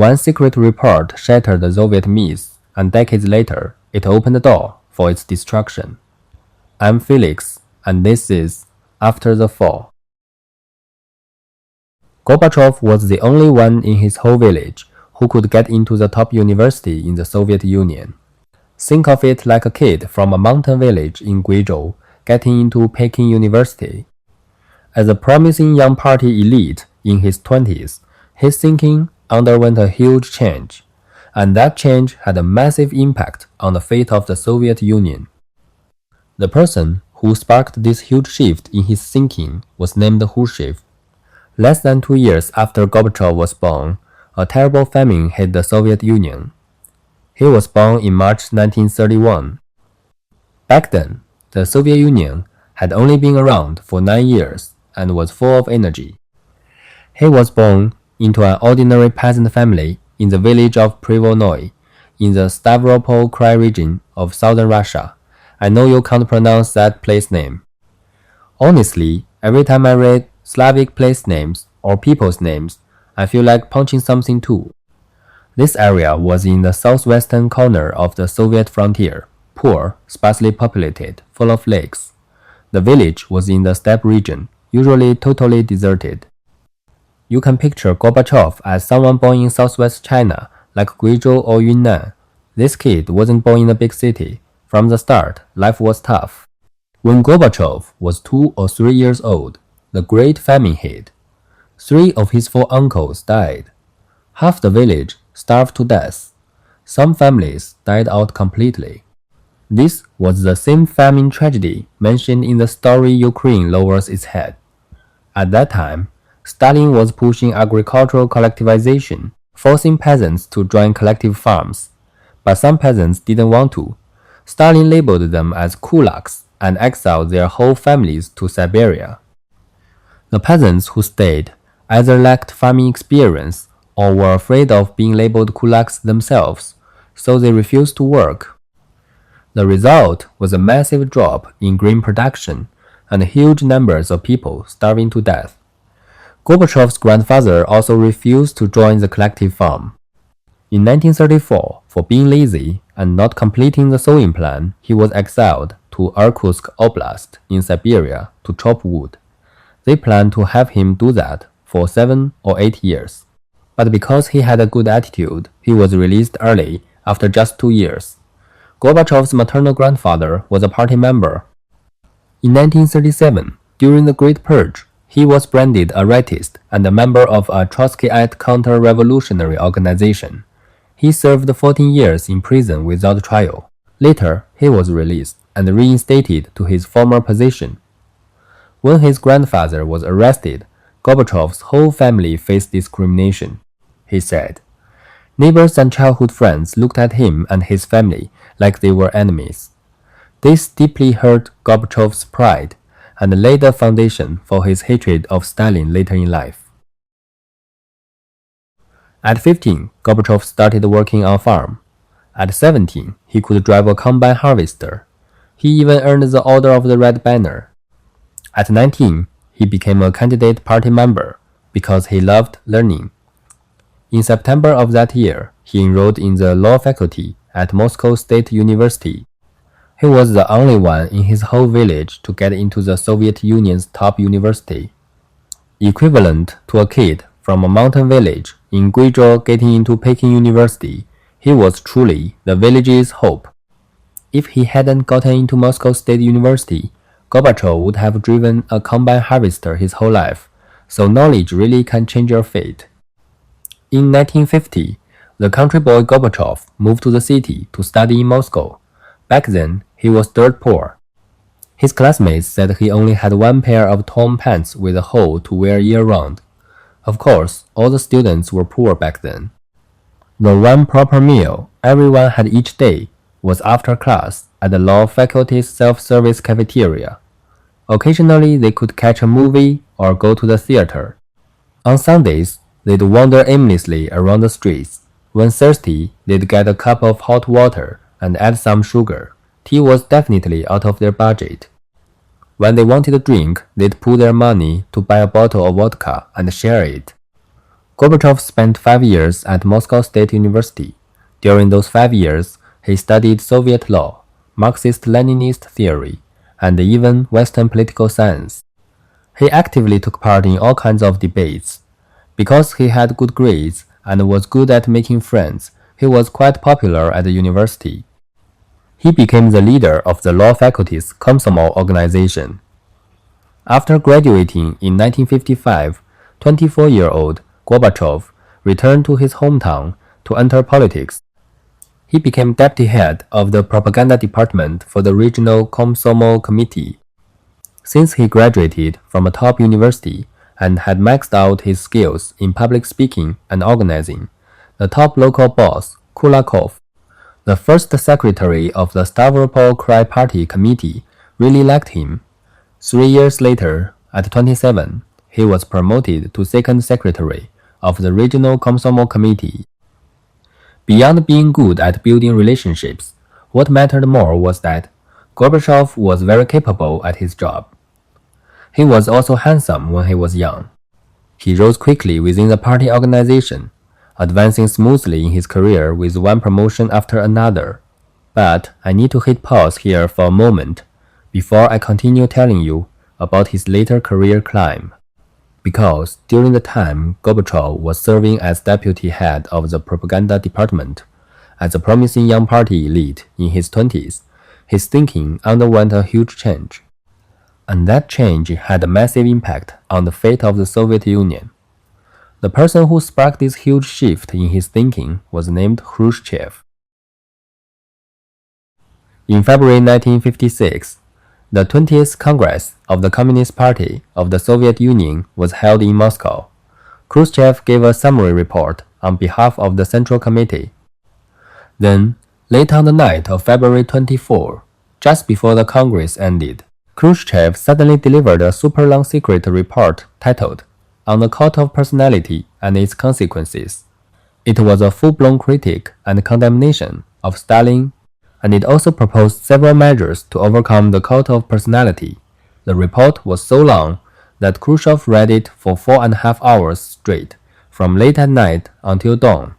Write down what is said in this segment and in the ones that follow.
One secret report shattered the Soviet myth, and decades later, it opened the door for its destruction. I'm Felix, and this is After the Fall. Gorbachev was the only one in his whole village who could get into the top university in the Soviet Union. Think of it like a kid from a mountain village in Guizhou getting into Peking University. As a promising young party elite in his 20s, his thinking underwent a huge change, and that change had a massive impact on the fate of the Soviet Union. The person who sparked this huge shift in his thinking was named Khrushchev. Less than 2 years after Gorbachev was born, a terrible famine hit the Soviet Union. He was born in March 1931. Back then, the Soviet Union had only been around for 9 years and was full of energy. He was born into an ordinary peasant family in the village of Privolnoy, in the Stavropol Krai region of southern Russia. I know you can't pronounce that place name. Honestly, every time I read Slavic place names or people's names, I feel like punching something too. This area was in the southwestern corner of the Soviet frontier, poor, sparsely populated, full of lakes. The village was in the steppe region, usually totally deserted. You can picture Gorbachev as someone born in southwest China, like Guizhou or Yunnan. This kid wasn't born in a big city. From the start, life was tough. When Gorbachev was 2 or 3 years old, the Great Famine hit. 3 of his 4 uncles died. Half the village starved to death. Some families died out completely. This was the same famine tragedy mentioned in the story Ukraine lowers its head. At that time, Stalin was pushing agricultural collectivization, forcing peasants to join collective farms. But some peasants didn't want to. Stalin labeled them as kulaks and exiled their whole families to Siberia. The peasants who stayed either lacked farming experience or were afraid of being labeled kulaks themselves, so they refused to work. The result was a massive drop in grain production and huge numbers of people starving to death. Gorbachev's grandfather also refused to join the collective farm. In 1934, for being lazy and not completing the sowing plan, he was exiled to Irkutsk Oblast in Siberia to chop wood. They planned to have him do that for 7 or 8 years. But because he had a good attitude, he was released early after just 2 years. Gorbachev's maternal grandfather was a party member. In 1937, during the Great Purge, he was branded a rightist and a member of a Trotskyite counter-revolutionary organization. He served 14 years in prison without trial. Later, he was released and reinstated to his former position. When his grandfather was arrested, Gorbachev's whole family faced discrimination. He said, "Neighbors and childhood friends looked at him and his family like they were enemies." This deeply hurt Gorbachev's pride and laid the foundation for his hatred of Stalin later in life. At 15, Gorbachev started working on a farm. At 17, he could drive a combine harvester. He even earned the Order of the Red Banner. At 19, he became a candidate party member because he loved learning. In September of that year, he enrolled in the law faculty at Moscow State University. He was the only one in his whole village to get into the Soviet Union's top university. Equivalent to a kid from a mountain village in Guizhou getting into Peking University, he was truly the village's hope. If he hadn't gotten into Moscow State University, Gorbachev would have driven a combine harvester his whole life, so knowledge really can change your fate. In 1950, the country boy Gorbachev moved to the city to study in Moscow. Back then, he was dirt poor. His classmates said he only had 1 pair of torn pants with a hole to wear year-round. Of course, all the students were poor back then. The one proper meal everyone had each day was after class at the law faculty's self-service cafeteria. Occasionally, they could catch a movie or go to the theater. On Sundays, they'd wander aimlessly around the streets. When thirsty, they'd get a cup of hot water and add some sugar. Tea was definitely out of their budget. When they wanted a drink, they'd pool their money to buy a bottle of vodka and share it. Gorbachev spent 5 years at Moscow State University. During those 5 years, he studied Soviet law, Marxist-Leninist theory, and even Western political science. He actively took part in all kinds of debates. Because he had good grades and was good at making friends, he was quite popular at the university. He became the leader of the law faculty's Komsomol organization. After graduating in 1955, 24-year-old Gorbachev returned to his hometown to enter politics. He became deputy head of the propaganda department for the regional Komsomol committee. Since he graduated from a top university and had maxed out his skills in public speaking and organizing, the top local boss, Kulakov, the first secretary of the Stavropol Krai Party committee, really liked him. 3 years later, at 27, he was promoted to second secretary of the regional Komsomol committee. Beyond being good at building relationships, what mattered more was that Gorbachev was very capable at his job. He was also handsome when he was young. He rose quickly within the party organization, advancing smoothly in his career with one promotion after another. But I need to hit pause here for a moment before I continue telling you about his later career climb. Because during the time Gorbachev was serving as deputy head of the propaganda department, as a promising young party elite in his 20s, his thinking underwent a huge change. And that change had a massive impact on the fate of the Soviet Union. The person who sparked this huge shift in his thinking was named Khrushchev. In February 1956, the 20th Congress of the Communist Party of the Soviet Union was held in Moscow. Khrushchev gave a summary report on behalf of the Central Committee. Then, late on the night of February 24, just before the Congress ended, Khrushchev suddenly delivered a super long secret report titled On the Cult of Personality and Its Consequences. It was a full-blown critique and condemnation of Stalin, and it also proposed several measures to overcome the cult of personality. The report was so long that Khrushchev read it for 4.5 hours straight, from late at night until dawn.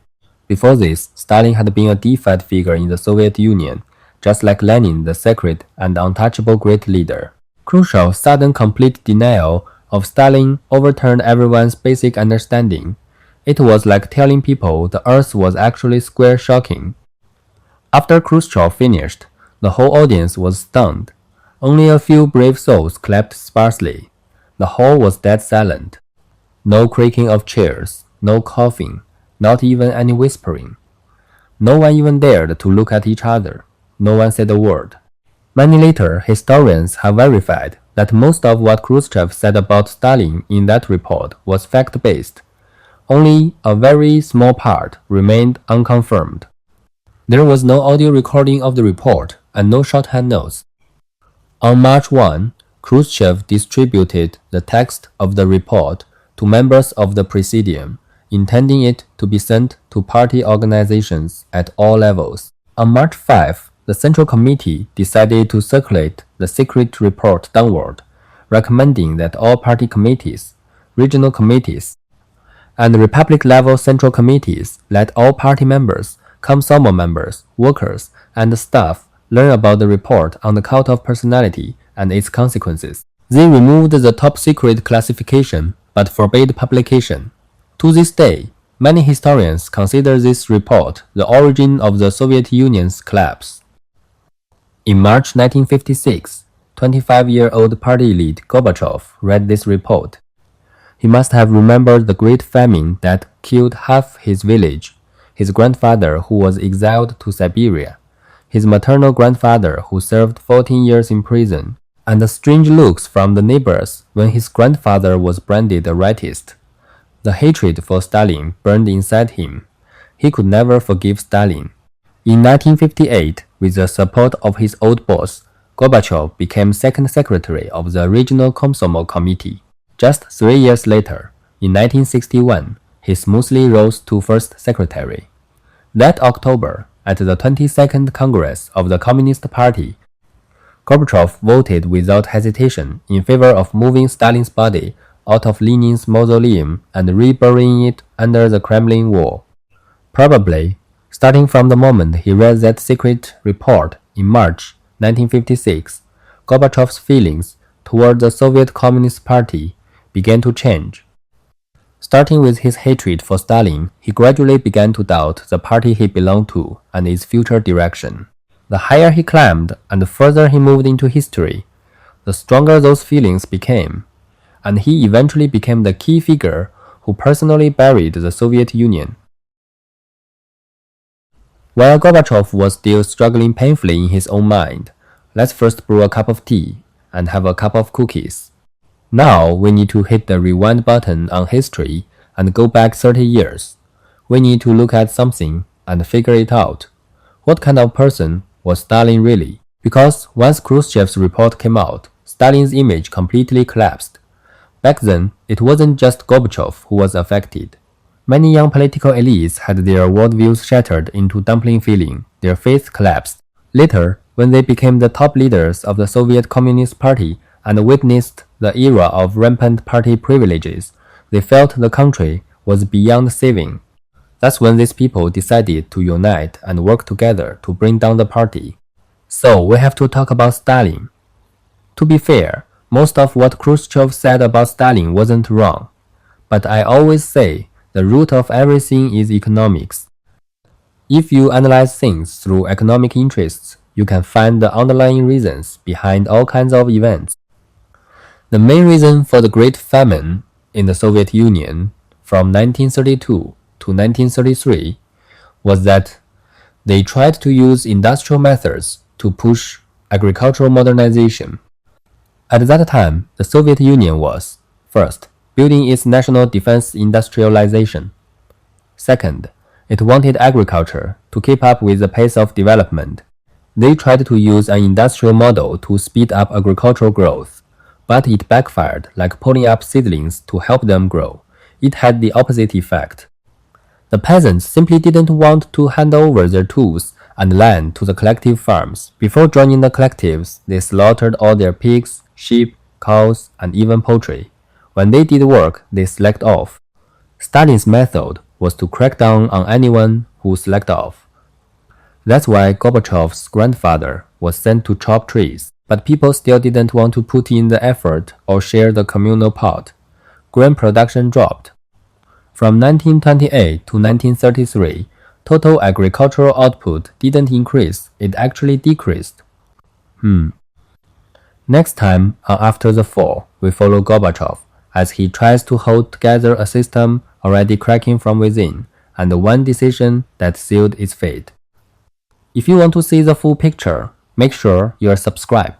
Before this, Stalin had been a deified figure in the Soviet Union, just like Lenin, the sacred and untouchable great leader. Khrushchev's sudden complete denial of Stalin overturned everyone's basic understanding. It was like telling people the earth was actually square. Shocking. After Khrushchev finished, the whole audience was stunned. Only a few brave souls clapped sparsely. The hall was dead silent. No creaking of chairs, no coughing, not even any whispering. No one even dared to look at each other. No one said a word. Many later historians have verified that most of what Khrushchev said about Stalin in that report was fact-based. Only a very small part remained unconfirmed. There was no audio recording of the report and no shorthand notes. On March 1, Khrushchev distributed the text of the report to members of the Presidium, intending it to be sent to party organizations at all levels. On March 5, the Central Committee decided to circulate the secret report downward, recommending that all party committees, regional committees, and republic-level central committees let all party members, Komsomol members, workers, and staff learn about the report on the cult of personality and its consequences. They removed the top-secret classification but forbade publication. To this day, many historians consider this report the origin of the Soviet Union's collapse. In March 1956, 25-year-old party elite Gorbachev read this report. He must have remembered the great famine that killed half his village, his grandfather who was exiled to Siberia, his maternal grandfather who served 14 years in prison, and the strange looks from the neighbors when his grandfather was branded a rightist. The hatred for Stalin burned inside him. He could never forgive Stalin. In 1958, with the support of his old boss, Gorbachev became second secretary of the regional Komsomol committee. Just 3 years later, in 1961, he smoothly rose to first secretary. That October, at the 22nd Congress of the Communist Party, Gorbachev voted without hesitation in favor of moving Stalin's body out of Lenin's mausoleum and reburying it under the Kremlin wall. Probably, starting from the moment he read that secret report in March 1956, Gorbachev's feelings toward the Soviet Communist Party began to change. Starting with his hatred for Stalin, he gradually began to doubt the party he belonged to and its future direction. The higher he climbed and the further he moved into history, the stronger those feelings became, and he eventually became the key figure who personally buried the Soviet Union. While Gorbachev was still struggling painfully in his own mind, let's first brew a cup of tea and have a cup of cookies. Now we need to hit the rewind button on history and go back 30 years. We need to look at something and figure it out. What kind of person was Stalin really? Because once Khrushchev's report came out, Stalin's image completely collapsed. Back then, it wasn't just Gorbachev who was affected. Many young political elites had their worldviews shattered into dumpling feeling, their faith collapsed. Later, when they became the top leaders of the Soviet Communist Party and witnessed the era of rampant party privileges, they felt the country was beyond saving. That's when these people decided to unite and work together to bring down the party. So we have to talk about Stalin. To be fair, most of what Khrushchev said about Stalin wasn't wrong. But I always say the root of everything is economics. If you analyze things through economic interests, you can find the underlying reasons behind all kinds of events. The main reason for the Great Famine in the Soviet Union from 1932 to 1933 was that they tried to use industrial methods to push agricultural modernization. At that time, the Soviet Union was, first, building its national defense industrialization. Second, it wanted agriculture to keep up with the pace of development. They tried to use an industrial model to speed up agricultural growth, but it backfired like pulling up seedlings to help them grow. It had the opposite effect. The peasants simply didn't want to hand over their tools and land to the collective farms. Before joining the collectives, they slaughtered all their pigs, sheep, cows, and even poultry. When they did work, they slacked off. Stalin's method was to crack down on anyone who slacked off. That's why Gorbachev's grandfather was sent to chop trees, but people still didn't want to put in the effort or share the communal pot. Grain production dropped. From 1928 to 1933, total agricultural output didn't increase, it actually decreased. Next time on After the Fall, we follow Gorbachev as he tries to hold together a system already cracking from within, and the one decision that sealed its fate. If you want to see the full picture, make sure you are subscribed.